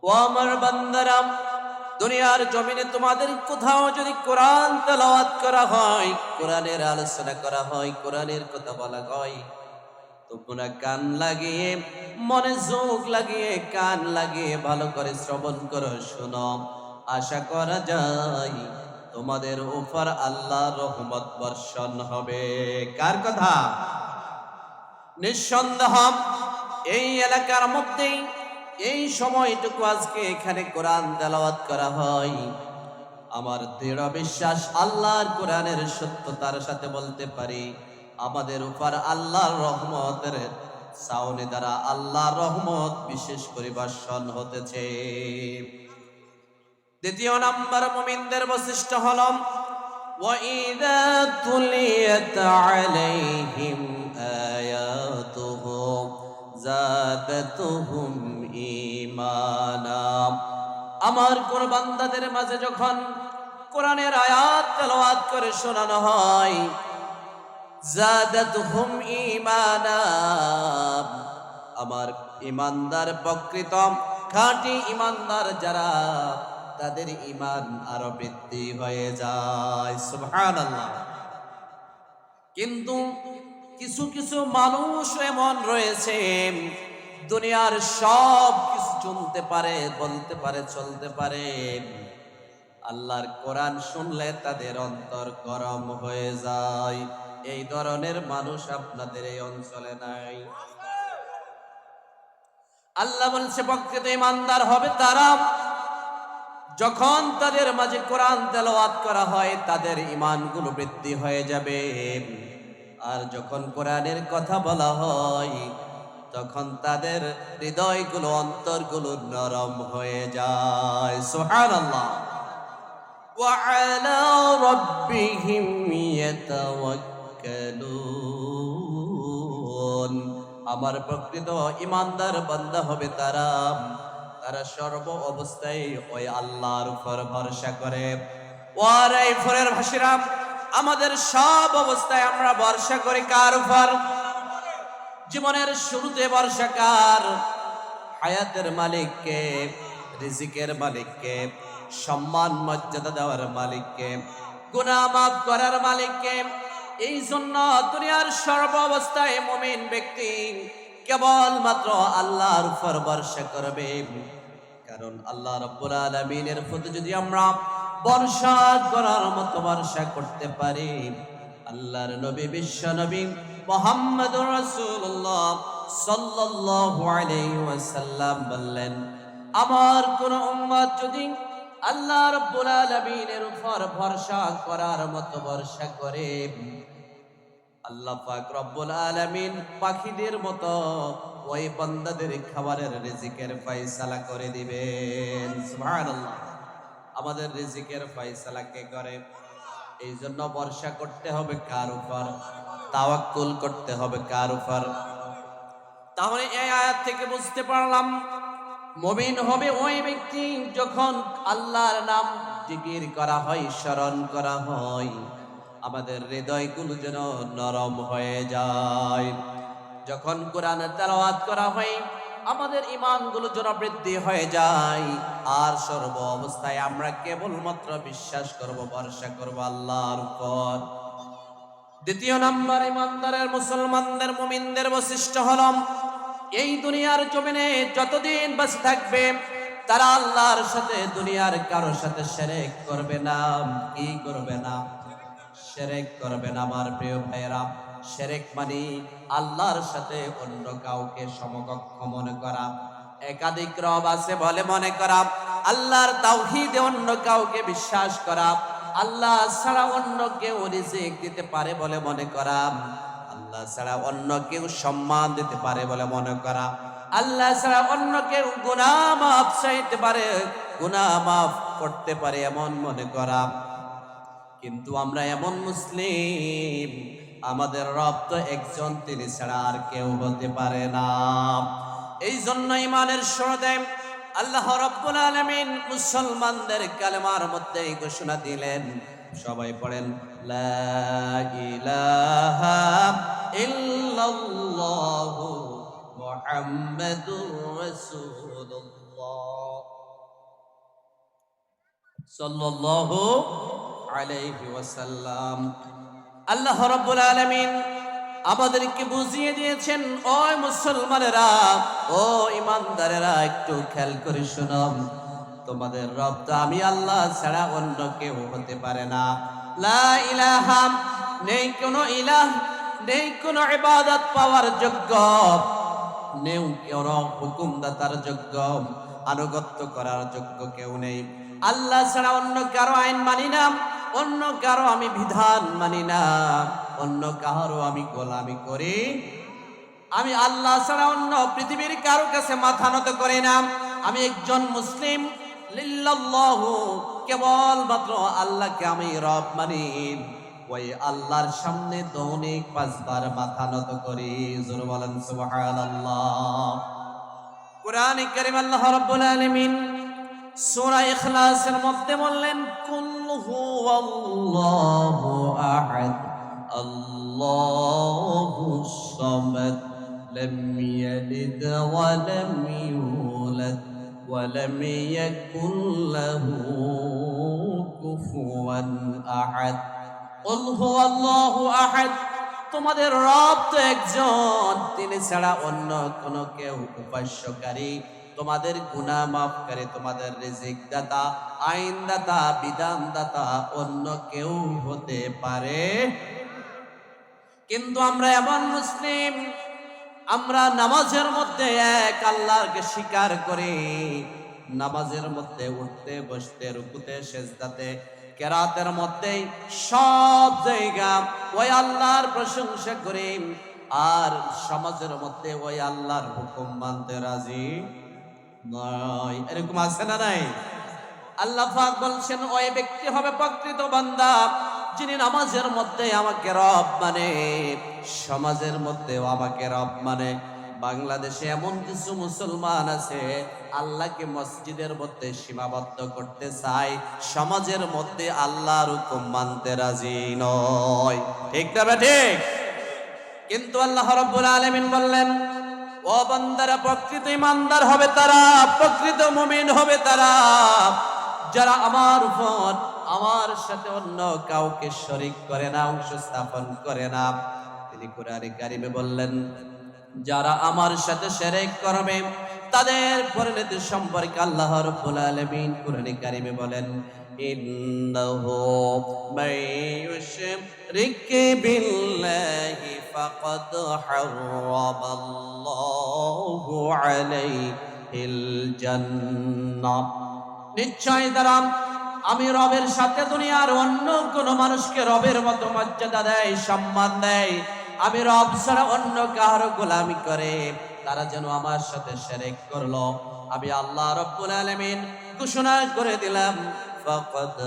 ও আমার বান্দারা, দুনিয়ার জমিনে তোমাদের কোথাও যদি কোরআন তেলাওয়াত করা হয়, কোরআনের আলোচনা করা হয়, কোরআনের কথা বলা হয়, তোমরা কান লাগিয়ে, মনোযোগ লাগিয়ে, কান লাগিয়ে ভালো করে শ্রবণ করো, শোনো। আশা করা যায় তোমাদের উপর আল্লাহর রহমত বর্ষণ হবে। কার কথা? নিঃসন্দেহ এই এলাকার মধ্যেই এই সময়টুকু আজকে এখানে কোরআন তেলাওয়াত করা হয়। আমার দৃঢ় বিশ্বাস, আল্লাহর কোরআনের সত্যতার সাথে বলতে পারি, আমাদের উপর আল্লাহর রহমতের ছাউনি দ্বারা আল্লাহর রহমত বিশেষ করে বর্ষণ হতেছে। দ্বিতীয় নাম্বার মুমিনদের বৈশিষ্ট্য হল وَإِذَا تُلِيَتْ عَلَيْهِمْ آيَاتُهُ زَادَتْهُمْ ঈমানা। আমার কোন বান্দাদের মাঝে যখন কোরআনের আয়াত তেলাওয়াত করে শোনানো হয়, জাদাতহুম ঈমানা, আমার ঈমানদার প্রকৃত খাঁটি ঈমানদার যারা, তাদের ঈমান আরো বৃদ্ধি হয়ে যায়। সুবহানাল্লাহ। কিন্তু কিছু কিছু মানুষ এমন রয়েছে, দুনিয়ার সব কিছু শুনতে পারে, বলতে পারে, চলতে পারে, আল্লাহর কোরআন শুনলে তাদের অন্তর গরম হয়ে যায়। এই ধরনের মানুষ আপনাদের এই অঞ্চলে নাই। আল্লাহ বলছে প্রকৃত ঈমানদার হবে তারা, যখন তাদের মাঝে কোরআন তেলাওয়াত করা হয় তাদের ঈমানগুলো বৃদ্ধি হয়ে যাবে। আর যখন কোরআনের কথা বলা হয় তখন তাদের হৃদয়গুলো, অন্তরগুলো নরম হয়ে যায়। সুবহানাল্লাহ। ওয়া আলা রাব্বিহিম ইয়াতাওয়াক্কালুন। আমার প্রকৃত ঈমানদার বান্দা হবে তারা, তারা সর্ব অবস্থায় ওই আল্লাহর উপর ভরসা করে। ওয়ার এই ফরের ভাষীরা, আমাদের সব অবস্থায় আমরা ভরসা করি কার উপর? জীবনের শুরুতে ভরসা কার? হায়াতের মালিককে, রিজিকের মালিককে, সম্মান মর্যাদা দেওয়ার মালিককে, গুনাহ মাফ করার মালিককে। এই জন্য দুনিয়ার সর্ব অবস্থায় মুমিন ব্যক্তি কেবলমাত্র আল্লাহর উপর ভরসা করবে। কারণ আল্লাহ রাব্বুল আলামিনের প্রতি যদি আমরা ভরসা করার মতো ভরসা করতে পারি, আল্লাহর নবী, বিশ্ব নবী মুহাম্মদুর রাসূলুল্লাহ সাল্লাল্লাহু আলাইহি ওয়াসাল্লাম বললেন, আমার কোন উম্মত যদি আল্লাহ রাব্বুল আলামিনের উপর ভরসা করার মতো ভরসা করে, আল্লাহ পাক রব্বুল আলামিন পাখিদের মতো ওই বান্দাদের খাবারের রিজিকের ফয়সালা করে দিবেন। সুবহানাল্লাহ। আমাদের রিজিকের ফয়সালা কে করে? এই জন্য ভরসা করতে হবে কার উপর? তাওয়াক্কুল করতে হবে কার উপর? তাহলে এই আয়াত থেকে বুঝতে পারলাম মুমিন হবে ওই ব্যক্তি যখন আল্লাহর নাম জিকির করা হয়, স্মরণ করা হয়, আমাদের হৃদয়গুলো যেন নরম হয়ে যায়। যখন কোরআন তেলাওয়াত করা হয় আমাদের ঈমানগুলো যেন বৃদ্ধি হয়ে যায়। আর সর্ব অবস্থায় আমরা কেবলমাত্র বিশ্বাস করব, ভরসা করব আল্লাহর উপর। দ্বিতীয় নাম্বার ঈমানদারের, মুসলমানদের, মুমিনদের বৈশিষ্ট্য হল এই দুনিয়ার জমিনে যতদিন বেঁচে থাকবে তারা আল্লাহর সাথে দুনিয়ার কারোর সাথে শিরক করবে না। কি করবে না? শিরক করবে না। আমার প্রিয় ভাইয়েরা, শিরক মানে আল্লাহর সাথে অন্য কাউকে সমকক্ষ মনে করা, একাধিক রব আছে বলে মনে করা, আল্লাহর তাওহীদে অন্য কাউকে বিশ্বাস করা, আল্লাহ ছাড়া অন্য কেউ রিজিক দিতে পারে বলে মনে করা, আল্লাহ ছাড়া অন্য কেউ সম্মান দিতে পারে বলে মনে করা, আল্লাহ ছাড়া অন্য কেউ গুনাহ মাফ চাইতে পারে, গুনাহ মাফ করতে পারে এমন মনে করা। কিন্তু আমরা এমন মুসলিম, আমাদের রব তো একজন, তিনি ছাড়া আর কেউ হতে পারে না। এই জন্য ঈমানের শুরুতে আল্লাহ রাব্বুল আলামিন মুসলমানদের কালেমার মধ্যে ঘোষণা দিলেন, সবাই পড়েন, লা ইলাহা ইল্লাল্লাহু মুহাম্মাদুর রাসূলুল্লাহ। সাল্লাল্লাহু আলাইহি ওয়াসাল্লাম। আল্লাহ রাব্বুল আলামিন আমাদেরকে বুঝিয়ে দিয়েছেন, ও মুসলমানেরা, ও ইমানদারেরা, একটু খেয়াল করে শোনো, তোমাদের রব তো আমি আল্লাহ ছাড়া অন্য কেউ হতে পারে না। লা ইলাহা, নেই কোনো ইলাহ, নেই কোনো ইবাদত পাওয়ার যোগ্য, নেই কোনো হুকুমদাতার যোগ্য, আনুগত্য করার যোগ্য কেউ নেই। আল্লাহ ছাড়া অন্য কারো আইন মানি না, অন্য কারো আমি বিধান মানি না, অন্য কারো আমি গোলামি করি। আমি আল্লাহ ছাড়া অন্য পৃথিবীর কারো কাছে মাথা নত করি না। আমি একজন মুসলিম, লিল্লাল্লাহু, কেবলমাত্র আল্লাহকে আমি রব মানি। ওই আল্লাহর সামনে দৈনিক 5 বার মাথা নত করি। জোরে বলেন সুবহানাল্লাহ। কুরআনে কারীম আল্লাহ রাব্বুল আলামিন সূরা ইখলাসের মধ্যে বললেন, কুল হুয়াল্লাহু আহাদ, আল্লাহুস সামাদ, লাম ইয়ালিদ ওয়া লাম ইউলাদ ওয়া লাম ইয়াকুল লাহু কুফুয়ান আহাদ। কুল হুয়াল্লাহু আহাদ, তোমাদের রব তো একজন, তিনি ছাড়া অন্য কোনো কেউ উপাস্যকারী, তোমাদের গুনাহ মাফকারী, তোমাদের রিজিক দাতা, আইন দাতা, বিধান দাতা অন্য কেউ হতে পারে। কিন্তু আমরা এমন মুসলিম, আমরা নামাজের মধ্যে এক আল্লাহকে স্বীকার করি, নামাজের মধ্যে উঠতে বসতে, রুকুতে সেজদাতে, কেরাতের মধ্যে সব জায়গা ওই আল্লাহর প্রশংসা করি, আর সমাজের মধ্যে ওই আল্লাহর হুকুম মানতে রাজি নয়। এরকম আছে না নাই? আল্লাহ পাক বলছেন, ওই ব্যক্তি হবে প্রকৃত বান্দা যিনি নামাজের মধ্যে আমাকে রব মানে, সমাজের মধ্যেও আমাকে রব মানে। বাংলাদেশে এমন কিছু মুসলমান আছে আল্লাহকে মসজিদের মধ্যে সীমাবদ্ধ করতে চায়, সমাজের মধ্যে আল্লাহর হুকুম মানতে রাজি নয়। ঠিক না ঠিক? কিন্তু আল্লাহ রাব্বুল আলামিন বললেন, ও বান্দারা, প্রকৃত ইমানদার হবে তারা, প্রকৃত মুমিন হবে তারা, যারা আমার উপর, আমার সাথে অন্য কাউকে শরীক করে না, অংশ স্থাপন করে না। তিনি কুরআনে কারিমে বললেন, যারা আমার সাথে শিরক করবে তাদের পরিণতি সম্পর্কে আল্লাহ রাব্বুল আলামিন কুরআনে কারিমে বলেন, ইন্নাহু মাইয়ুশরিক বিল্লাহি ফাকাদ হারামাল্লাহু আলাইহিল জান্নাহ। নিশ্চয় যারা আমি রবের সাথে দুনিয়ার অন্য কোন মানুষকে রবের মতো মর্যাদা দেয়, সম্মান দেয়, আমি রব ছাড়া অন্য কারো গোলামি করে, তারা যেন আমার সাথে শিরক করলো, আমি আল্লাহ রাব্বুল আলামিন ঘোষণা করে দিলাম, ফাকাদ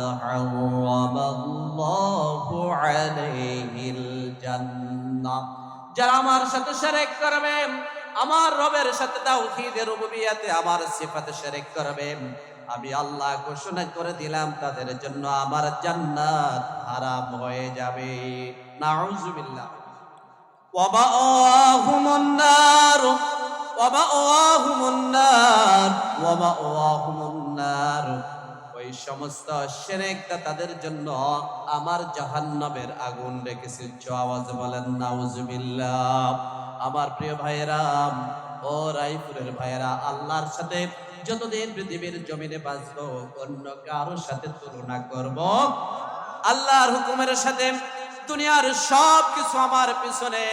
হারামাল্লাহু আলাইহিল জান্নাহ। যারা আমার সাথে শিরক করবে, আমার রবের সাথে তাওহীদের রুবুবিয়্যাতে আমার সিফাতে শিরক করবে, আমি আল্লাহ ঘোষণা করে দিলাম তাদের জন্য আমার জান্নাত হারাম হয়ে যাবে। নাউযুবিল্লাহ। ওয়া মাআহুমুন নার, ওয়া মাআহুমুন নার, ওয়া মাআহুমুন নার। ওই সমস্ত শিরকটা তাদের জন্য আমার জাহান্নামের আগুন রেখেছি। আওয়াজ বলেন নাউযুবিল্লাহ। আমার প্রিয় ভাইয়েরা, ও রায়পুরের ভাইয়েরা, আল্লাহর সাথে যতদিন পৃথিবীর জমিনে বাঁচবো অন্য কারোর সাথে তুলনা করব আল্লাহর হুকুমের সাথে? দুনিয়ার সব কিছু আমার পিছনে,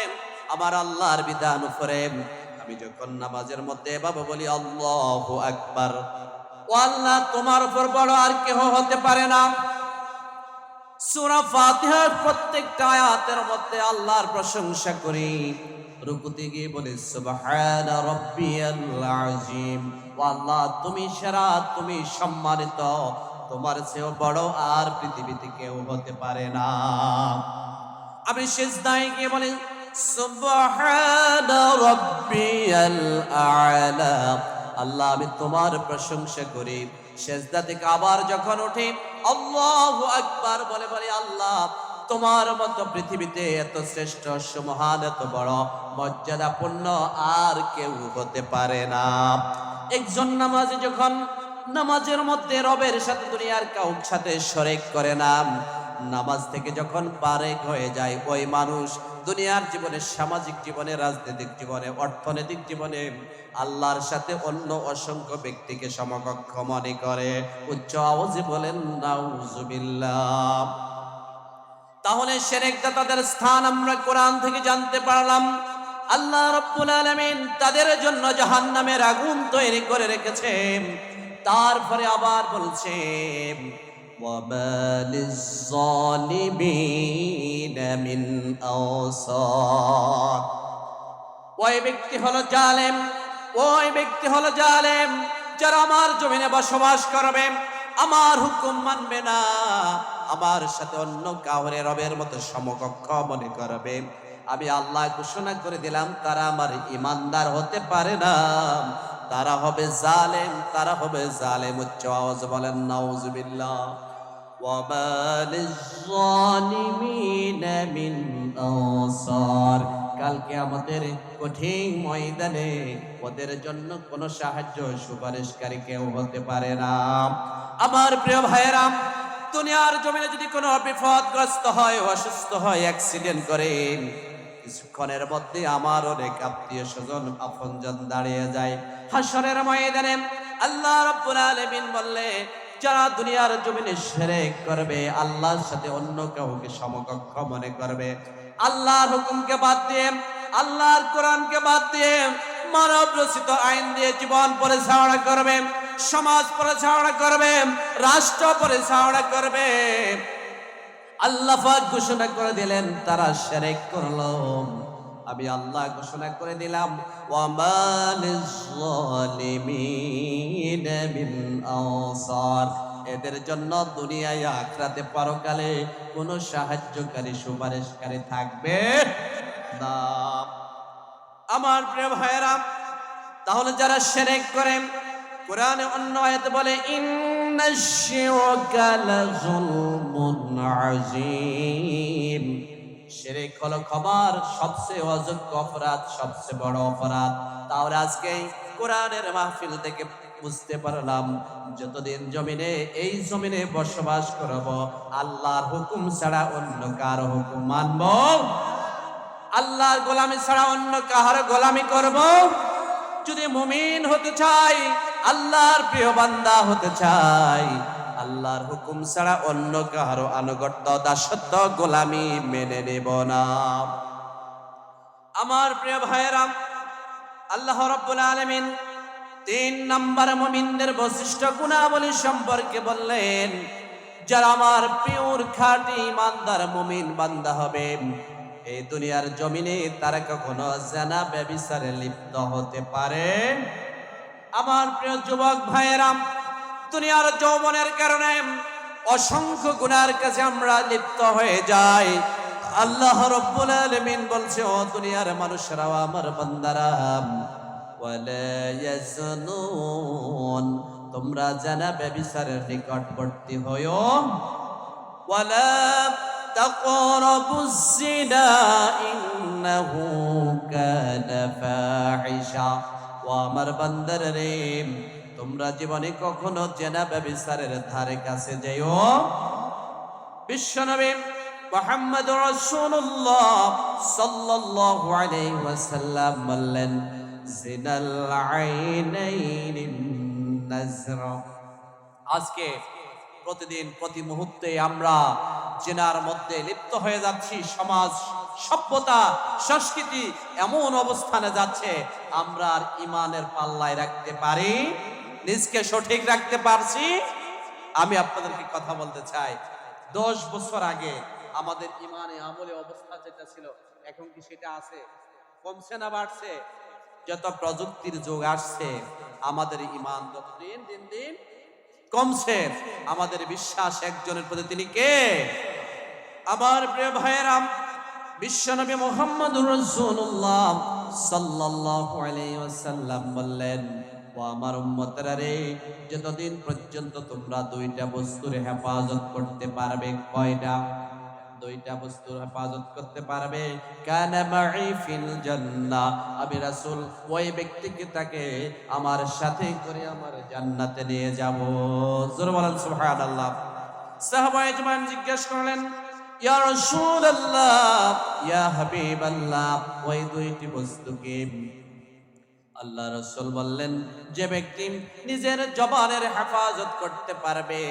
আমার আল্লাহর বিধান উপরে। আমি যখন নামাজের মধ্যে এভাবে বলি আল্লাহু আকবার, ও আল্লাহ, তোমার উপর বড় আর কেউ হতে পারে না। সূরা ফাতিহার প্রত্যেকটা আয়াতের মধ্যে আল্লাহর প্রশংসা করি, রুকুতে গিয়ে বলি সুবহানা রাব্বিয়াল আযীম। ও আল্লাহ, তুমি সেরা, তুমি সম্মানিত, তোমার চেয়েও বড় আর পৃথিবীতে কেউ হতে পারে না। আমি সিজদায় গিয়ে বলি সুবহানা রাব্বিয়াল আ'লা। আল্লাহ, আমি তোমার প্রশংসা করি। সিজদা থেকে আবার যখন উঠি আল্লাহু আকবার বলে বলি, আল্লাহ, তোমার মতো পৃথিবীতে এত শ্রেষ্ঠ, সুমহান, এত বড়, মর্যাদাপূর্ণ আর কেউ হতে পারে না। একজন নামাজি যখন নামাজের মধ্যে রবের সাথে দুনিয়ার কাউর সাথে শরিক করে না। নামাজ থেকে যখন পারেক হয়ে যায় ওই মানুষ দুনিয়ার জীবনে, সামাজিক জীবনে, রাজনৈতিক জীবনে, অর্থনৈতিক জীবনে আল্লাহর সাথে অন্য অসংখ্য ব্যক্তিকে সমকক্ষ মনে করে। উচ্চ আওয়াজে বলেন নাউজুবিল্লাহ। তাহলে শিরকদাতাদের স্থান আমরা কোরআন থেকে জানতে পারলাম। আল্লাহ রাব্বুল আলামিন তাদের জন্য জাহান্নামের আগুন তৈরি করে রেখেছেন। তারপরে আবার বলছেন ওয়ামা লিয-যালিমিনা মিন আওসার। ওই ব্যক্তি হলো জালেম, ওই ব্যক্তি হলো জালেম যারা আমার জমিনে বসবাস করবে, আমার হুকুম মানবে না, আমার সাথে অন্য কাউরে রবের মতো সমকক্ষ মনে করবে। আমি আল্লাহ ঘোষণা করে দিলাম তারা আমার ইমানদার হতে পারে না, তারা হবে জালেম, তারা হবে জালেম। উচ্চ আওয়াজে বলেন নাউজুবিল্লাহ। ওয়ামা লিয-যালিমিনা মিন আনসার। কালকে আমাদের কঠিন ময়দানে ওদের জন্য কোনো সাহায্য সুপারিশকারী কেউ হতে পারে না। আমার প্রিয় ভাইয়েরা, দুনিয়ার জমিনে যদি কোনো বিপদগ্রস্ত হয়, অসুস্থ হয়, অ্যাক্সিডেন্ট করে, কিছুক্ষণের মধ্যে আমার অনেক আত্মীয় স্বজন আপনজন দাঁড়িয়ে যায়। হাসরের ময়দানে আল্লাহ রাব্বুল আলামিন বললে যারা দুনিয়ার জমিনে শিরক করবে, আল্লাহর সাথে অন্য কাউকে সমকক্ষ মনে করবে, আল্লাহর হুকুমকে বাদ দিয়ে, আল্লাহর কোরআনকে বাদ দিয়ে মানব রচিত আইন দিয়ে জীবন পরিচালনা করবে, সমাজ পরিচালনা করবে, রাষ্ট্র পরিচালনা করবে, আল্লাহ পাক ঘোষণা করে দিলেন তারা শিরক করলো। আমি আল্লাহ ঘোষণা করে দিলাম ওয়ামা লিয-যালিমিনা মিন আনসার। এদের জন্য দুনিয়ায় আখিরাতে পরকালে কোনো সাহায্যকারী সুপারিশকারী থাকবে না। আমার প্রিয় ভাইয়েরা, তাহলে যারা শিরক করে, কোরআনে অন্য আয়াতে বলে ইন্নাশ শিরকা লাযুলমুন আযীম। শিরক হলো ক্ষমার সবচেয়ে অযোগ্য অপরাধ, সবচেয়ে বড় অপরাধ। তাহলে আজকে কোরআনের মাহফিল থেকে বুঝতে পারলাম যতদিন জমিনে, এই জমিনে বসবাস করব, আল্লাহর হুকুম ছাড়া অন্য কার হুকুম মানব, আল্লাহর গোলামি ছাড়া অন্য কার গোলামি করব। যদি মুমিন হতে চাই, আল্লাহর প্রিয় বান্দা হতে চাই, আল্লাহর হুকুম ছাড়া অন্য কারো আনুগত্য, দাসত্ব, গোলামি মেনে নেব না। আমার প্রিয় ভাইয়েরা, আল্লাহ রাব্বুল আলামিন 3 নাম্বার মুমিনদের বৈশিষ্ট্য গুণাবলী সম্পর্কে বললেন। যারা আমার পিওর খাঁটি ইমানদার মুমিন বান্দা হবে, এই দুনিয়ার জমিনে তারা কখনো জিনা ব্যভিচারে লিপ্ত হতে পারে। আমার প্রিয় যুবক ভাইয়েরা, দুনিয়ার যৌবনের কারণে অসংখ্য গুনার কাছে আমরা লিপ্ত হয়ে যাই। আল্লাহ রাব্বুল আলামিন বলছে ও দুনিয়ার মানুষেরা, আমার বান্দারা, ওয়ালা ইয়াজনুন, তোমরা জিনা ব্যভিচারের নিকটবর্তী হয়ো। ওয়ালা তাকরাবুজ জিনা ইন্নাহু কানা ফাহিশা। ও আমার বান্দারা রে, তোমরা জীবনে কখনো জিনা ব্যভিচারের ধারে কাছে যাইও। বিশ্বনবী মুহাম্মদুর রাসূলুল্লাহ সাল্লাল্লাহু আলাইহি ওয়াসাল্লাম বললেন জিনাল আইনাইন নাজর। আজকে প্রতিদিন প্রতি মুহূর্তে আমরা জিনার মধ্যে লিপ্ত হয়ে যাচ্ছি। সমাজ, সভ্যতা, সংস্কৃতি এমন অবস্থানে যাচ্ছে, আমরা আর ইমানের পাল্লায় রাখতে পারি, নিজকে সঠিক রাখতে পারছি? আমি আপনাদেরকে কথা বলতে চাই, 10 বছর আগে আমাদের ইমানে আমলে অবস্থা যেটা ছিল, এখন কি সেটা আছে? কমছে না বাড়ছে? যত প্রযুক্তির যুগ আসছে, আমাদের ইমান দিন দিন দিন কমছে। আমাদের বিশ্বাস একজনের প্রতি, তিনি কে? আমার প্রিয় ভাইয়েরা, বিশ্বনবী মুহাম্মদুর রাসূলুল্লাহ সাল্লাল্লাহু আলাইহি ওয়াসাল্লাম বললেন, ও আমার উম্মতরা রে, যতদিন পর্যন্ত তোমরা 2টা বস্তুর হেফাজত করতে পারবে। কয়টা? দুইটা বস্তুর হেফাজত করতে পারবে, কানা মাই ফিল জান্নাহ, আমি রাসূল ওই ব্যক্তিকে তাকে আমার সাথে করে আমার জান্নাতে নিয়ে যাব। জোরে বলেন সুবহানাল্লাহ। সাহাবায়ে কেরাম জিজ্ঞেস করলেন, ইয়া রাসূলুল্লাহ, ইয়া হাবিবাল্লাহ, ওই দুইটি বস্তু কি? আল্লাহ রাসূল বললেন, যে ব্যক্তি নিজের জবানের হেফাজত করতে পারবে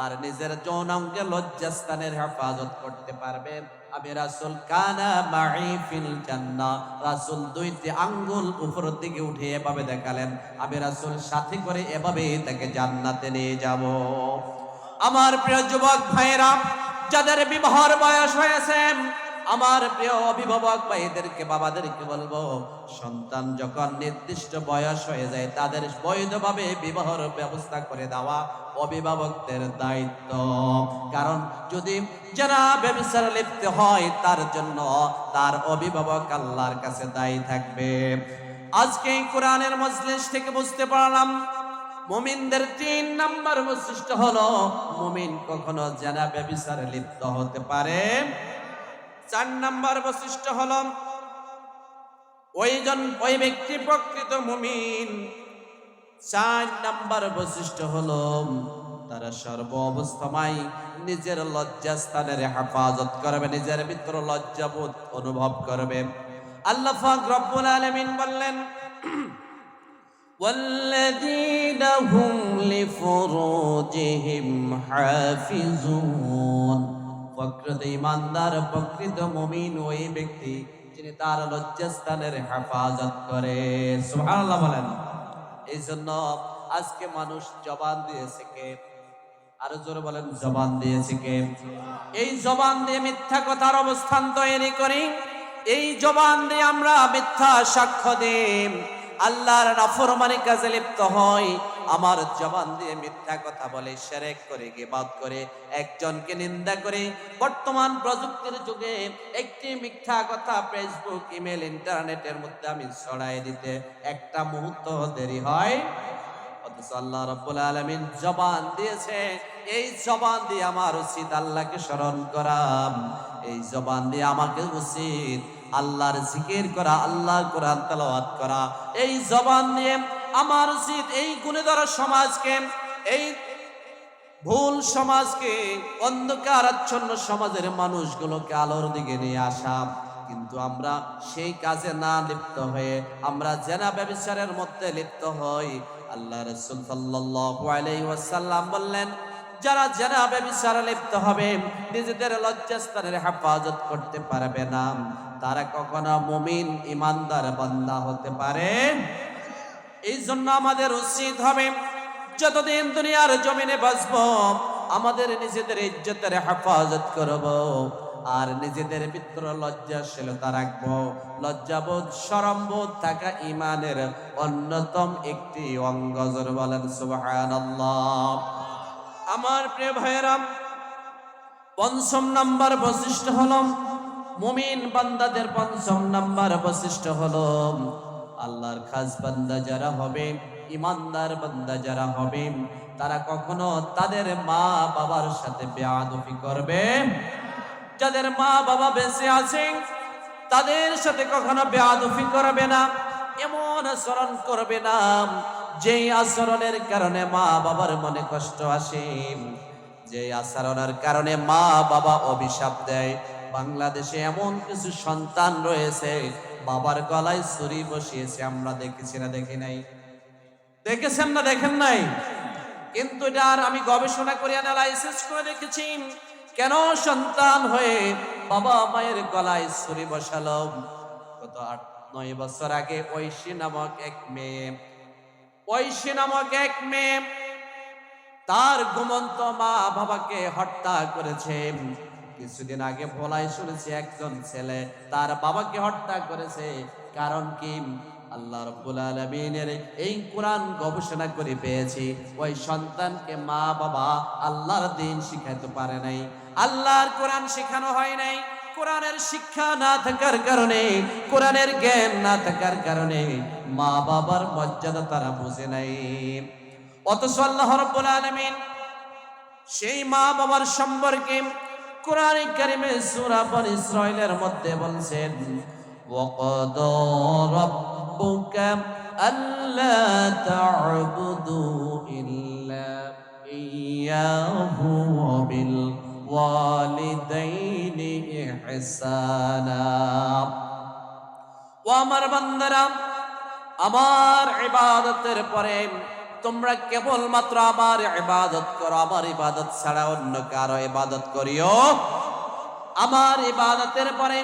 আর নিজের যৌনাঙ্গে লজ্জাস্থানের হেফাজত করতে পারবে, আমি রাসূল কানা মাই ফিল জান্নাহ, রাসূল দুইটি আঙ্গুল উপরের দিকে উঠে এভাবে দেখালেন, আমি রাসূল সাথে করে এভাবে তাকে জান্নাতে নিয়ে যাব। আমার প্রিয় যুবক ভাইরা, যাদের বিবাহের বয়স হয়েছে, আমার প্রিয় অভিভাবক ভাইদেরকে, বাবাদেরকে বলবো, সন্তান যখন নির্দিষ্ট বয়স হয়ে যায় তাদের বৈধভাবে বিবাহের ব্যবস্থা করে দেওয়া অভিভাবকদের দায়িত্ব। কারণ যদি যারা ব্যভিচারে লিপ্ত হয় তার জন্য তার অভিভাবক আল্লাহর কাছে দায়ী থাকবে। আজকে এই কোরআনের মজলিস থেকে বুঝতে পারলাম, মুমিনদের 3 নাম্বার বৈশিষ্ট্য হলো, মুমিন কখনো জানা ব্যভিচারে লিপ্ত হতে পারে। 4 নাম্বার বৈশিষ্ট্য হলো, ওই ব্যক্তি প্রকৃত মুমিন। 4 নাম্বার বৈশিষ্ট্য হলো, তারা সর্ব অবস্থায় নিজের লজ্জাস্থানের হেফাজত করবে, নিজের ভিতরে লজ্জাবোধ অনুভব করবে। আল্লাহ পাক রব্বুল আলামিন বললেন, والذين هم لفروجهم حافظون, প্রকৃত ঈমানদার, প্রকৃত মুমিন ওই ব্যক্তি যিনি তার লজ্জাস্থানের হেফাজত করে। সুবহানাল্লাহ বলেন। এই জন্য আজকে মানুষ জবান দিয়েছে কে? আরো জোরে বলেন, জবান দিয়েছে কে? এই জবান দিয়ে মিথ্যা কথার অবস্থান তৈরি করি, এই জবান দিয়ে আমরা মিথ্যা সাক্ষ্য দিই, আল্লাহর নাফরমানি কাজে লিপ্ত হয়, আমার জবান দিয়ে মিথ্যা কথা বলে, শিরক করে, গীবত করে, একজনকে নিন্দা করে। বর্তমান প্রযুক্তির যুগে একটি মিথ্যা কথা ফেসবুক, ইমেল, ইন্টারনেটের মধ্যে আমি ছড়াই দিতে একটা মুহূর্ত দেরি হয়, অথচ আল্লাহ রাব্বুল আলামিন জবান দিয়েছে। এই জবান দিয়ে আমার উচিত আল্লাহকে স্মরণ করা, এই জবান দিয়ে আমাকে উচিত আল্লাহর জিকির করা, আল্লাহর কোরআন তেলাওয়াত করা। এই জবান দিয়ে আমার উচিত এই গুণধর সমাজকে, এই ভুল সমাজকে, অন্ধকারাচ্ছন্ন সমাজের মানুষগুলোকে আলোর দিকে নিয়ে আসা। কিন্তু আমরা সেই কাজে না লিপ্ত হয়ে আমরা জেনা ব্যভিচারের মধ্যে লিপ্ত হই। আল্লাহ রাসূল সাল্লাল্লাহু আলাইহি ওয়াসাল্লাম বললেন, যারা জেনা ব্যভিচারে লিপ্ত হবে, নিজেদের লজ্জাস্থানের হেফাজত করতে পারবে না, তারা কখনো মুমিন ঈমানদার বান্দা হতে পারে। এই জন্য আমাদের উচিত হবে, যতদিন দুনিয়ার জমিনে বাঁচব, আমাদের নিজেদের ইজ্জতের হেফাজত করব আর নিজেদের ভিতরে লজ্জাশীলতা রাখবো। লজ্জাবোধ, শরমবোধ থাকা ঈমানের অন্যতম একটি অঙ্গ। জোরে বলেন সুবহানাল্লাহ। আমার প্রিয় ভাইয়েরা, 5ম নাম্বার বৈশিষ্ট্য হলো, মুমিন বান্দাদের 5ম নাম্বার বৈশিষ্ট্য হলো, আল্লাহর খাস বান্দা যারা হবে, ঈমানদার বান্দা যারা হবে, তারা কখনো তাদের মা বাবার সাথে বেয়াদবি করবে। যাদের মা বাবা বেঁচে আছেন তাদের সাথে কখনো বেয়াদবি করবে না, এমন আচরণ করবে না যেই আচরণের কারণে মা বাবার মনে কষ্ট আসে, যে আচরণের কারণে মা বাবা অভিশাপ দেয়। বাংলাদেশে এমন কিছু সন্তান রয়েছে, বাবার গলায় ছুরি বসিয়েছে, আমরা দেখেছি না দেখি নাই? দেখেছেন না দেখেন নাই? কিন্তু এটার আমি গবেষণা করে অ্যানালাইসিস করে দেখেছি, কেন সন্তান হয়ে বাবা মায়ের গলায় ছুরি বসালো। গত 8-9 বছর আগে ঐশী নামক এক মেয়ে তার ঘুমন্ত মা বাবাকে হত্যা করেছে। কিছুদিন আগে ভোলায় শুনেছি একজন ছেলে তার বাবাকে হত্যা করেছে। কারণ কি? আল্লাহ রাব্বুল আলামিনের এই কোরআন গবেষণা করে পেয়েছি, ওই সন্তানকে মা বাবা আল্লাহর দ্বীন শিখাইতে পারে নাই, আল্লাহর কোরআন শেখানো হয় নাই। কোরআনের শিক্ষা না থাকার কারণে, কোরআনের জ্ঞান না থাকার কারণে মা বাবার মর্যাদা তারা বুঝে নাই। অথচ আল্লাহ রাব্বুল আলামিন সেই মা বাবার সম্পর্কে কোরআনে কারিমে সূরা বনী ইসরাঈলের মধ্যে বলছেন ওয়াকাদা রাব্বুকা আল্লা তা'বুদু ইল্লা ইয়াহু ওয়া বিল ওয়ালিদাইনি ইহসানা। ও আমার বান্দারা, আমার ইবাদতের পরে তোমরা কেবলমাত্র আমার ইবাদত করো, আমার ইবাদত ছাড়া অন্য কারো ইবাদত করিও। আমার ইবাদতের পরে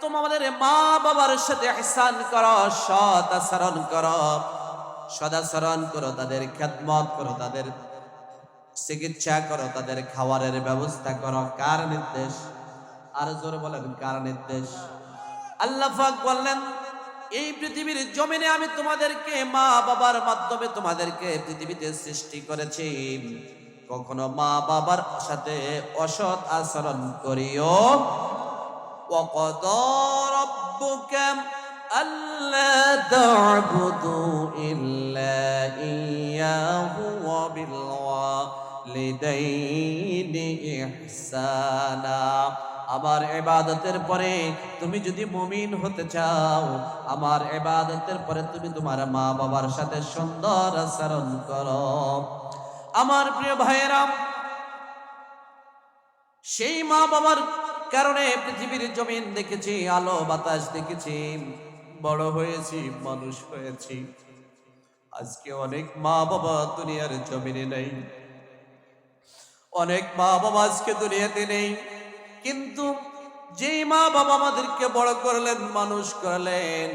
তোমাদের মা বাবার সাথে ইহসান করো, সৎ আচরণ করো, সদাচরণ করো, তাদের খেদমত করো, তাদের চিকিৎসা করো, তাদের খাবারের ব্যবস্থা করো। কার নির্দেশ? আর জোরে বলেন, কার নির্দেশ? আল্লাহ পাক বললেন এই পৃথিবীর জমিনে আমি তোমাদেরকে মা বাবার মাধ্যমে তোমাদেরকে পৃথিবীতে সৃষ্টি করেছি, কখনো মা বাবার সাথে অসৎ আচরণ করিও। وَقَضَى رَبُّكَ أَلَّا تَعْبُدُوا إِلَّا إِيَّاهُ وَبِالْوَالِدَيْنِ إِحْسَانًا। আমার ইবাদতের পরে তুমি যদি মুমিন হতে চাও, আমার ইবাদতের পরে তুমি তোমার মা বাবার সাথে সুন্দর আচরণ করো। আমার প্রিয় ভাইয়েরা, সেই মা বাবার কারণে পৃথিবীর জমিন দেখেছি, আলো বাতাস দেখেছি, বড় হয়েছি, মানুষ হয়েছি। আজকে অনেক মা বাবা দুনিয়ার জমিনে নেই, অনেক মা বাবা আজকে দুনিয়াতে নেই। কিন্তু যেই মা বাবা আমাদেরকে বড় করলেন, মানুষ করলেন,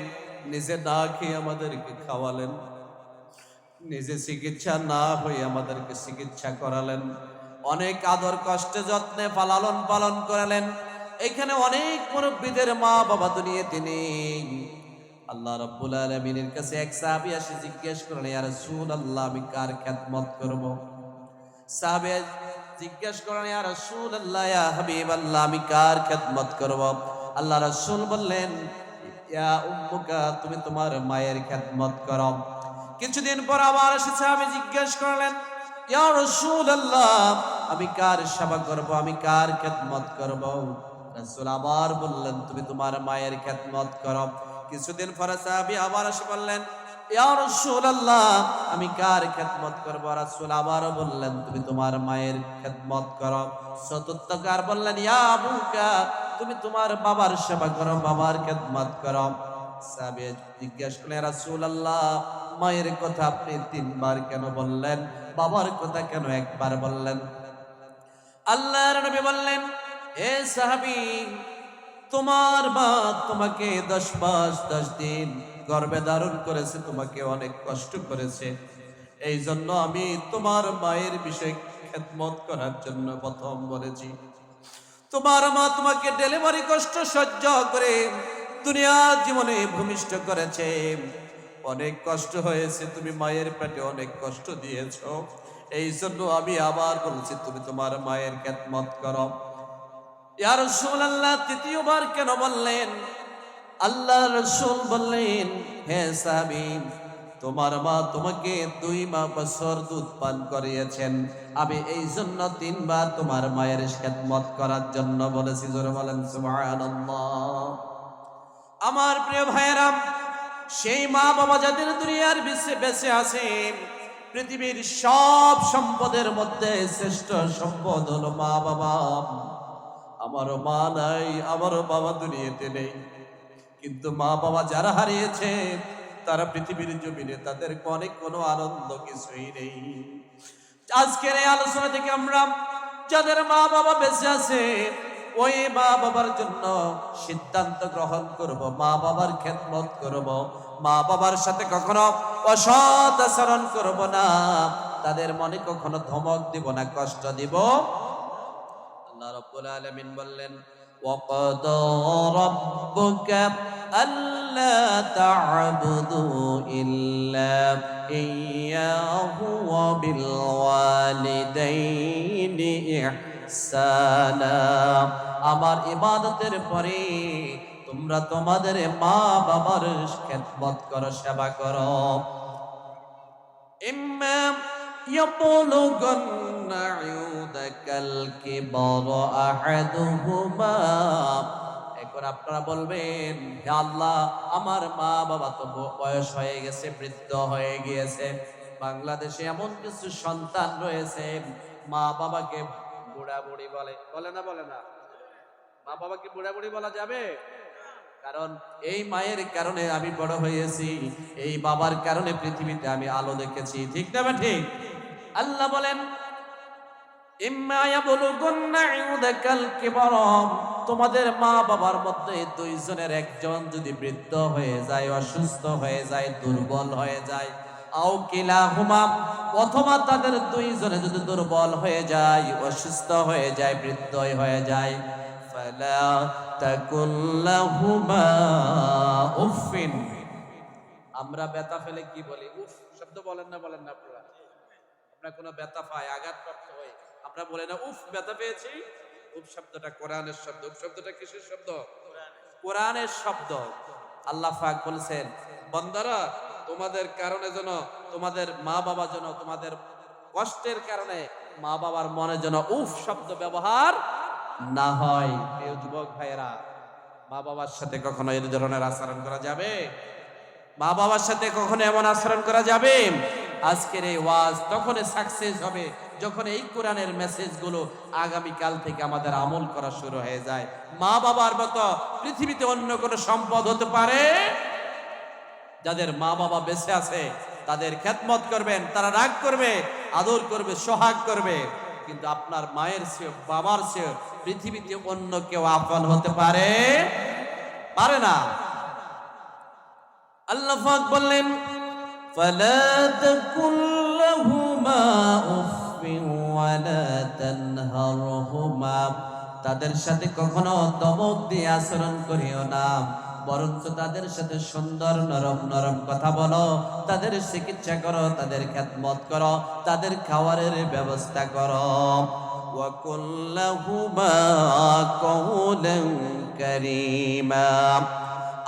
নিজে না খেয়ে আমাদেরকে খাওয়ালেন, নিজে চিকিৎসা না হয়ে আমাদেরকে চিকিৎসা করালেন, অনেক আদর কষ্টে যত্নে লালন পালন করালেন, এখানে অনেক মুরব্বীদের মা বাবা দুনিয়াতে নেই। আল্লাহ রাব্বুল আলামিনের কাছে এক সাহাবী এসে জিজ্ঞেস করলেন, ইয়া রাসূলুল্লাহ, আমি কার খেদমত করব? সাহাবী জিজ্ঞেস করেন, ইয়া রাসূলুল্লাহ, ইয়া হাবিবাল্লাহ, আমি কার খেদমত করব? আল্লাহ রাসূল বললেন, ইয়া উম্মুকা, তুমি তোমার মায়ের খেদমত করো। কিছুদিন পর আবার এসে সাহাবী জিজ্ঞেস করলেন, ইয়া রাসূলুল্লাহ, আমি কার সেবা করব, আমি কার খেদমত করব? রাসূল আবার বললেন, তুমি তোমার মায়ের খেদমত করো। কিছুদিন পরে সাহাবী আবার এসে বললেন, ইয়া রাসূলুল্লাহ, আমি কার খেদমত করব? রাসূল আবার বললেন, তুমি তোমার মায়ের খেদমত করো। চতুর্থবার বললেন, ইয়া আবুকা, তুমি তোমার বাবার সেবা করো, বাবার খেদমত করো। সাহাবী জিজ্ঞেস করলেন, রাসূলুল্লাহ, মায়ের কথা আপনি তিনবার কেন বললেন, বাবার কথা কেন একবার বললেন? আল্লাহর নবী বললেন, হে সাহাবী, তোমার মা তোমাকে 10 মাস 10 দিন গর্ভে ধারণ করেছে, তোমাকে অনেক কষ্ট করেছে। এই জন্য আমি তোমার মায়ের বিষয়ে খেদমত করার জন্য প্রথম বলেছি। তোমার মা তোমাকে ডেলিভারি কষ্ট সহ্য করে দুনিয়ার জীবনে ভূমিষ্ঠ করেছে, অনেক কষ্ট হয়েছে, তুমি মায়ের পেটে অনেক কষ্ট দিয়েছো। এই জন্য আমি আবার বলছি, তুমি তোমার মায়ের খেদমত করো। ইয়া রাসূলুল্লাহ, তৃতীয়বার কেন বললেন? আল্লাহ রাসূল বললেন, হে সাহাবী, তোমার মা তোমাকে 2 বছর দুধ পান করিয়েছেন, আমি এই জন্য 3 বার তোমার মায়ের খেদমত করার জন্য বলেছি। জোরে বলেন সুবহানাল্লাহ। আমার প্রিয় ভাইয়েরা, সেই মা বাবা যাদের দুনিয়ার বেঁচে আছে, পৃথিবীর সব সম্পদের মধ্যে শ্রেষ্ঠ সম্পদ হলো মা বাবা। আমারও মা নাই, আমারও বাবা দুনিয়াতে নেই, কিন্তু মা বাবা যারা হারিয়েছে তারা পৃথিবীর জমিনে তাদের অনেক কোনো আনন্দ কিছুই নেই। আজকের এই আলোচনা থেকে আমরা যাদের মা বাবা বেঁচে আছে, ওই মা বাবার জন্য সিদ্ধান্ত গ্রহণ করব, মা বাবার খেদমত করব, মা বাবার সাথে কখনো অসৎ আচরণ করব না, তাদের মনে কখনো ধমক দিব না, কষ্ট দিব। আল্লাহ রাব্বুল আলামিন বললেন, وَقَضَى رَبُّكَ أَلَّا تَعْبُدُوا إِلَّا إِيَّاهُ وَبِالْوَالِدَيْنِ إِحْسَانًا। আমার ইবাদতের পরে তোমরা তোমাদের মা বাবার খেদমত করো, সেবা করো। ইম্মা يبلغن عندك الكبر أحدهما। এখন আপনারা বলবেন, হে আল্লাহ, আমার মা বাবা তো বয়স হয়ে গেছে, বৃদ্ধ হয়ে গিয়েছে। বাংলাদেশে এমন কিছু সন্তান রয়েছে মা বাবাকে বুড়া বুড়ি বলে, বলে না? বলে না? মা বাবাকে বুড়া বুড়ি বলা যাবে? কারণ এই মায়ের কারণে আমি বড় হয়েছি, এই বাবার কারণে পৃথিবীতে আমি আলো দেখেছি। ঠিক না ঠিক? আল্লাহ বলেন, ইম্মা ইয়াবলুগুন্না ইউদাকাল কিবার, তোমাদের মা বাবার মধ্যে দুইজনের একজন যদি বৃদ্ধ হয়ে যায়, অসুস্থ হয়ে যায়, দুর্বল হয়ে যায়, আও কিলাহুমা, অথবা তাদের দুইজনে যদি দুর্বল হয়ে যায়, অসুস্থ হয়ে যায়, বৃদ্ধ হয়ে যায়, ফালা তাকুল লাহুমা উফিন। আমরা ব্যথা ফেলে কি বলি? উফ শব্দ বলেন না? বলেন না আপনারা? আপনার কোনো ব্যথা পায়, আঘাতপ্রাপ্ত হয়, আমরা বলে না উফ ব্যথা পেয়েছি? উফ শব্দটা কোরআনের শব্দ। উফ শব্দটা কিসের শব্দ? কোরআনের শব্দ। আল্লাহ পাক বলেছেন, বান্দারা, তোমাদের কারণে যেন, তোমাদের মা বাবা যেন, তোমাদের কষ্টের কারণে মা বাবার মনে যেন উফ শব্দ ব্যবহার না হয়। প্রিয় যুবক ভাইয়েরা, মা বাবার সাথে কখনো এই ধরনের আচরণ করা যাবে? মা বাবার সাথে কখনো এমন আচরণ করা যাবে? আজকের এই ওয়াজ তখনই সাকসেস হবে যখন এই কোরআনের মেসেজগুলো আগামীকাল থেকে আমাদের আমল করা শুরু হয়ে যায়। মা বাবার মতো পৃথিবীতে অন্য কোনো সম্পদ হতে পারে? যাদের মা বাবা বেঁচে আছে তাদের খেদমত করবেন, তারা রাগ করবে, আদর করবে, সোহাগ করবে, কিন্তু আপনার মায়ের চেয়ে, বাবার চেয়ে পৃথিবীতে অন্য কেউ আপন হতে পারে? পারে না। আল্লাহ পাক বললেন, ফালা তাকুল লাহুমা উফিন ওয়ালা তানহারহুমা, তাদের সাথে কখনো ধমক দিয়ে আচরণ করিও না, বরঞ্চ তাদের সাথে সুন্দর নরম নরম কথা বলো, তাদের চিকিৎসা করো, তাদের খেদমত করো, তাদের খাওয়ারের ব্যবস্থা করো। ওয়া কুল লাহুমা কওলান কারীমা।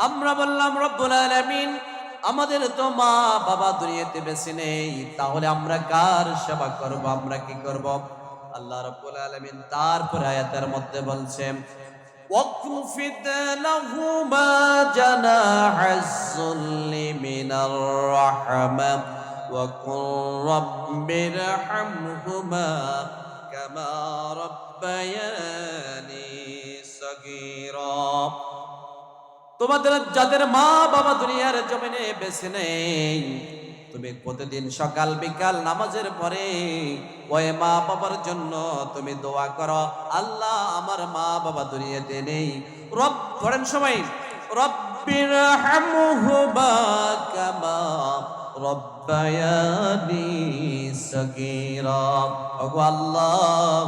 আমরা বললাম, রব্বুল আলামিন, আমাদের তো মা বাবা দুনিয়াতে বেঁচে নেই, তাহলে আমরা কার সেবা করব? আমরা কি করব? আল্লাহ রাব্বুল আলামিন তারপর আয়াতের মধ্যে বলছেন, ওয়াকফিদ লাহুমা জানাহাজ যুল্লি মিনার রাহমা ওয়া কুর রাব্বিরহামহুমা কামা রাব্বায়ানি সাগীরা। তোমাদের যাদের মা বাবা দুনিয়ার জমিনে বেঁচে নেই, তুমি প্রতিদিন সকাল বিকাল নামাজের পরে ওই মা বাবার জন্য তুমি দোয়া করো, আল্লাহ আমার মা বাবা দুনিয়াতে নেই, রব পড়েন সবাই, রব্বিরহামহুমা কামা রব্বায়ানি সাগীরা। ওগো আল্লাহ,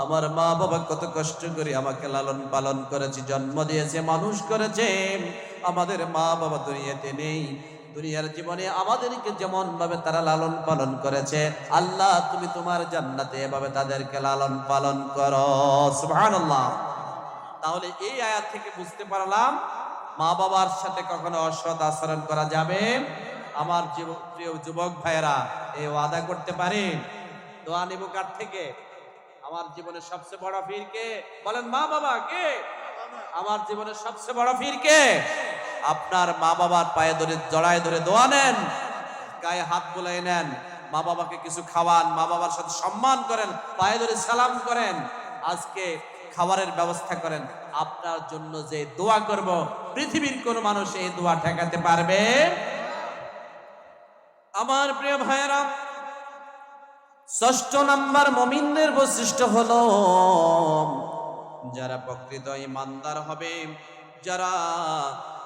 আমার মা বাবা কত কষ্ট করে আমাকে লালন পালন করেছে, জন্ম দিয়েছে, মানুষ করেছে, আমাদের মা বাবা দুনিয়াতে নেই, দুনিয়ার জীবনে আমাদেরকে যেমন ভাবে তারা লালন পালন করেছে, আল্লাহ তুমি তোমার জান্নাতে এভাবে তাদেরকে লালন পালন করো। সুবহানাল্লাহ। তাহলে এই আয়াত থেকে বুঝতে পারলাম মা বাবার সাথে কখনো অসৎ আচরণ করা যাবে? আমার প্রিয় যুবক ভাইয়েরা, এই ওয়াদা করতে পারি? দোয়া নিব কার থেকে? আমার জীবনের সবচেয়ে বড় পীর কে? বলেন মা বাবা। কে? আমার জীবনের সবচেয়ে বড় পীর কে? আপনার মা বাবার পায়ে ধরে, জড়ায় ধরে দোয়া নেন, গায়ে হাত বুলাই নেন, মা বাবাকে কিছু খাওয়ান, মা বাবার সাথে সম্মান করেন, পায়ে ধরে সালাম করেন, আজকে খাবারের ব্যবস্থা করেন। আপনার জন্য যে দোয়া করব, পৃথিবীর কোন মানুষ এই দোয়া ঠেকাতে পারবে? আমার প্রিয় ভাইয়েরা, ৬ষ্ঠ নাম্বার মুমিনদের বৈশিষ্ট্য হলো, যারা প্রকৃত ঈমানদার হবে, যারা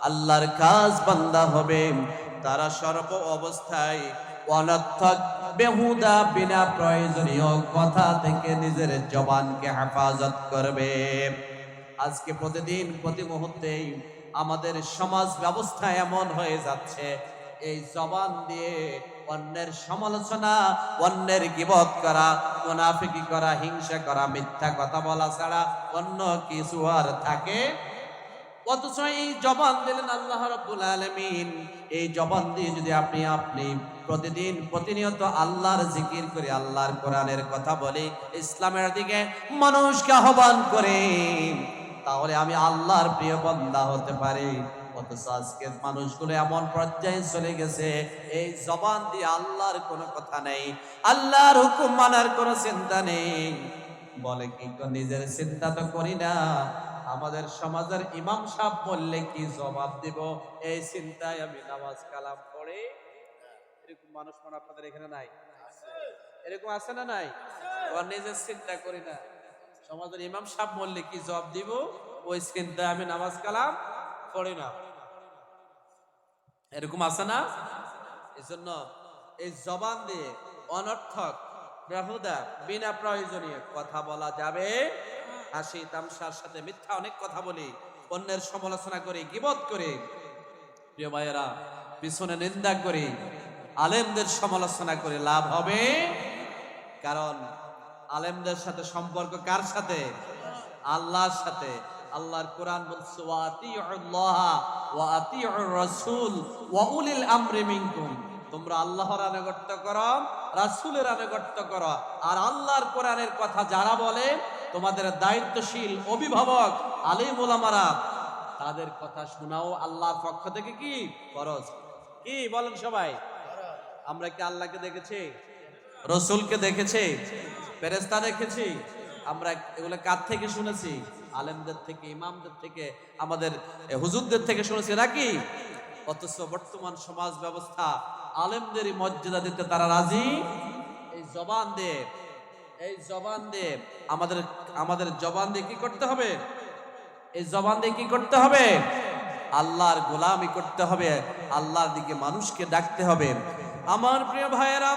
আল্লাহর খাস বান্দা হবে, তারা সর্ব অবস্থায় অনর্থক বেহুদা বিনা প্রয়োজনীয় কথা থেকে নিজের জবানকে হেফাজত করবে। আজকে প্রতিদিন প্রতি মুহূর্তে আমাদের সমাজ ব্যবস্থা এমন হয়ে যাচ্ছে, এই জবান দিয়ে অন্যের সমালোচনা, অন্যের গীবত করা, মুনাফিকি করা, হিংসা করা, মিথ্যা কথা বলা ছাড়া অন্য কিছু আর থাকে অথচ এই জবান দিলেন আল্লাহ রাব্বুল আলামিন। এই জবান দিয়ে যদি আপনি প্রতিদিন প্রতিনিয়ত আল্লাহর জিকির করে, আল্লাহর কোরআনের কথা বলে, ইসলামের দিকে মানুষকে আহ্বান করে, তাহলে আমি আল্লাহর প্রিয় বান্দা হতে পারি। অথচ আজকের মানুষগুলো এমন পর্যায়ে চলে গেছে, এই জবান দিয়ে আল্লাহর কোনো কথা নেই, আল্লাহর হুকুম মানার কোনো চিন্তা নেই। বলে কি নিজের চিন্তা তো করি না, আমাদের সমাজের ইমাম সাহেব বললে কি জবাব দিব, এই চিন্তায় আমি নামাজ কালাম পড়ে। এরকম মানুষ মনে আপনাদের এখানে নাই? এরকম আছে না নাই? নিজের চিন্তা করি না, সমাজের ইমাম সাহেব বললে কি জবাব দিব, ওই চিন্তায় আমি নামাজ কালাম পড়ি না। এরকম আছে না? এজন্য এই জবান দিয়ে অনর্থক বেহুদা বিনা প্রয়োজনীয় কথা বলা যাবে। হাসি তামসার সাথে মিথ্যা অনেক কথা বলি, অন্যের সমালোচনা করি, গীবত করি, প্রিয় ভাইয়েরা পিছনে নিন্দা করি, আলেমদের সমালোচনা করে লাভ হবে? কারণ আলেমদের সাথে সম্পর্ক কার সাথে? আল্লাহর সাথে। আল্লাহর কোরআন বলছে ওয়া আতিউল্লাহ ওয়া আতিউর রাসূল ওয়া উলিল আমরি মিনকুম। তোমরা আল্লাহর আনুগত্য করো, রাসূলের আনুগত্য করো, আর আল্লাহর কোরআনের কথা যারা বলে, তোমাদের দায়িত্বশীল অভিভাবক আলিম ওলামারা, তাদের কথা শোনাও আল্লাহর পক্ষ থেকে কি ফরজ। কি বলেন সবাই? আমরা কি আল্লাহকে দেখেছি? রাসূলকে দেখেছি? ফেরেশতা দেখেছি? আমরা এগুলো কার থেকে শুনেছি? আলেমদের থেকে, ইমামদের থেকে, আমাদের হুজুরদের থেকে শুনেছি নাকি? অথচ বর্তমান সমাজ ব্যবস্থা আলেমদেরই মর্যাদা দিতে তারা রাজি। এই জবান দিয়ে আমাদের জবান দিয়ে কি করতে হবে? এই জবান দিয়ে কি করতে হবে? আল্লাহর গোলামি করতে হবে, আল্লাহর দিকে মানুষকে ডাকতে হবে। আমার প্রিয় ভাইয়েরা,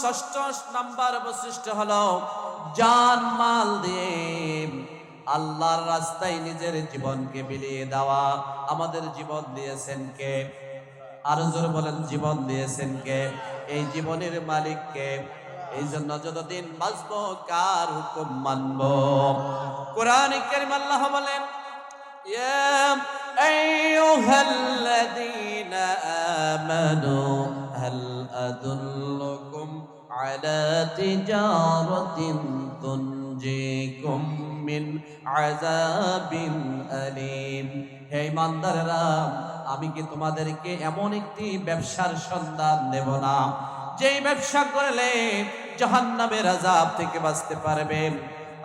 ষষ্ঠ নাম্বার বৈশিষ্ট্য হলো জান মাল দিয়ে আল্লাহর রাস্তায় নিজের জীবনকে বিলিয়ে দেওয়া। আমাদের জীবন দিয়েছেন কে? আরো জোরে বলেন, জীবন দিয়েছেন কে? এই জীবনের মালিক কে? এই জন্য যতদিন বাঁচবো কার হুকুম মানবো? কোরআনে কারীম আল্লাহ বলেন, ইয়া আইয়ুহাল্লাযীনা আমানু হাল আদুল্লুকুম আলা তিজারাতিন তুনজিকুম মিন আযাবিন আলীম। হে ঈমানদাররা, আমি কি তোমাদেরকে এমন একটি ব্যবসার সন্ধান দেব না, যেই ব্যবসা করলে জাহান্নামের আযাব থেকে বাঁচতে পারবে?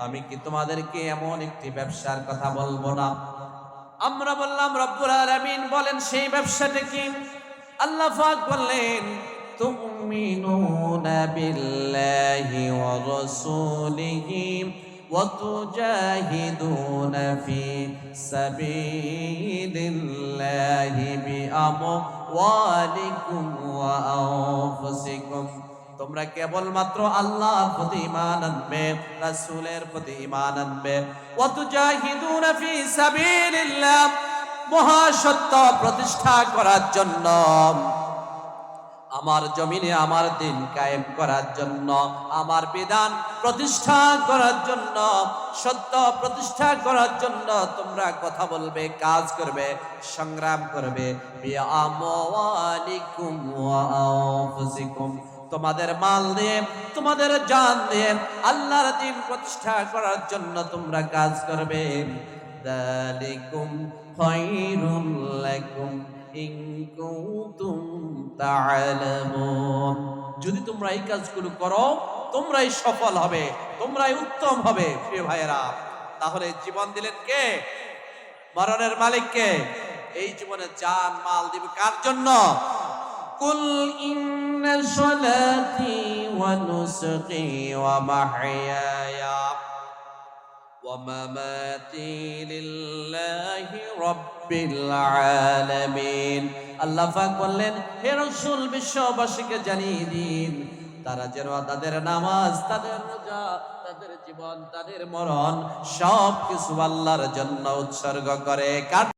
আমি কি তোমাদেরকে এমন একটি ব্যবসার কথা বলবো না? আমরা বললাম রব্বুল আলামিন বলেন সেই ব্যবসাটা কি? আল্লাহ পাক বললেন, তুমিনুনা বিল্লাহি ওয়া রাসূলিহি ওয়া তুজাহিদুনা ফি সাবিলিল্লাহি বিআমওয়ালিকুম ওয়া আনফুসিকুম। তোমরা কেবলমাত্র আল্লাহর প্রতি ঈমান আনবে, রাসূলের প্রতি ঈমান আনবে। ওয়া তুজাহিদুনা ফি সাবিলিল্লাহ, মহাসত্য প্রতিষ্ঠা করার জন্য, আমার জমিনে আমার দিন কায়েম করার জন্য, আমার বিধান প্রতিষ্ঠা করার জন্য, সত্য প্রতিষ্ঠা করার জন্য তোমরা কথা বলবে, কাজ করবে, সংগ্রাম করবে। বিআমওয়ালিকুম ওয়া আনফুসিকুম, তোমাদের মাল দিয়ে, তোমাদের জান দিয়ে আল্লাহর দ্বীন প্রতিষ্ঠা করার জন্য তোমরা কাজ করবে। যালিকুম খায়রুল লাকুম ইন কুনতুম তা'লামুন। যদি তোমরা এই কাজগুলো করো, তোমরাই সফল হবে, তোমরাই উত্তম হবে। প্রিয় ভাইয়েরা, তাহলে জীবন দিলেন কে? মরণের মালিক কে? এই জীবনে জান মাল দিবে কার জন্য? কুল ইন্না সলাতি ওয়া নুসুকি ওয়া মাহইয়ায়া ওয়া মামাতি লিল্লাহি রাব্বিল আলামিন। আল্লাহ পাক বললেন, হে রাসূল বিশ্ববাসীকে জানিয়ে দিন, তারা যেন তাদের নামাজ, তাদের রোজা, তাদের জীবন, তাদের মরণ সবকিছু আল্লাহর জন্য উৎসর্গ করে।